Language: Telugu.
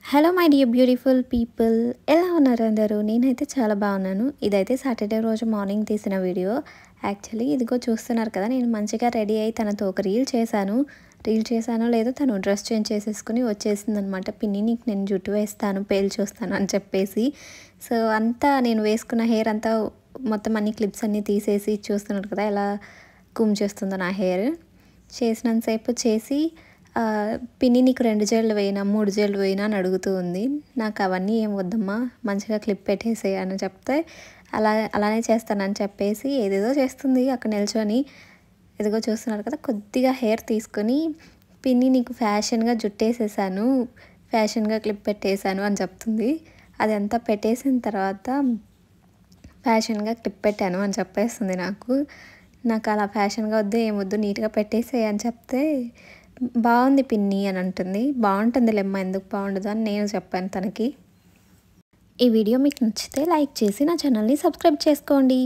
Hello my dear beautiful people, ఎలా ఉన్నారు అందరూ? నేనైతే చాలా బాగున్నాను. ఇదైతే సాటర్డే రోజు మార్నింగ్ తీసిన వీడియో. యాక్చువల్లీ ఇదిగో చూస్తున్నారు కదా, నేను మంచిగా రెడీ అయ్యి తనతో ఒక రీల్ చేశానో లేదో తను డ్రెస్ చేంజ్ చేసేసుకుని వచ్చేసిందనమాట. పిన్ని నీకు నేను జుట్టు వేస్తాను, పేలు చూస్తాను అని చెప్పేసి. సో అంతా నేను వేసుకున్న హెయిర్ అంతా మొత్తం అన్ని క్లిప్స్ అన్నీ తీసేసి చూస్తున్నారు కదా ఎలా కూమ్ చేస్తుందో నా హెయిర్. చేసినంతసేపు చేసి పిన్ని నీకు 2 జడలు వేయనా 3 జడలు వేయనా అని అడుగుతూ ఉంది. నాకు అవన్నీ ఏం వద్దమ్మా, మంచిగా క్లిప్ పెట్టేసేయి అని చెప్తే అలానే చేస్తానని చెప్పేసి ఏదేదో చేస్తుంది అక్కడ నిల్చొని. ఇదిగో చూస్తున్నారు కదా, కొద్దిగా హెయిర్ తీసుకొని పిన్ని నీకు ఫ్యాషన్గా జుట్టేసేసాను, ఫ్యాషన్గా క్లిప్ పెట్టేశాను అని చెప్తుంది. అదంతా పెట్టేసిన తర్వాత ఫ్యాషన్గా క్లిప్ పెట్టాను అని చెప్పేస్తుంది. నాకు అలా ఫ్యాషన్గా వద్దు ఏమొద్దు, నీట్గా పెట్టేసేయి అని చెప్తే బాగుంది పిన్ని అని అంటుంది. బాగుంటుంది లెమ్మ, ఎందుకు బాగుండదు అని నేను చెప్పాను తనకి. ఈ వీడియో మీకు నచ్చితే లైక్ చేసి నా ఛానల్ని సబ్స్క్రైబ్ చేసుకోండి.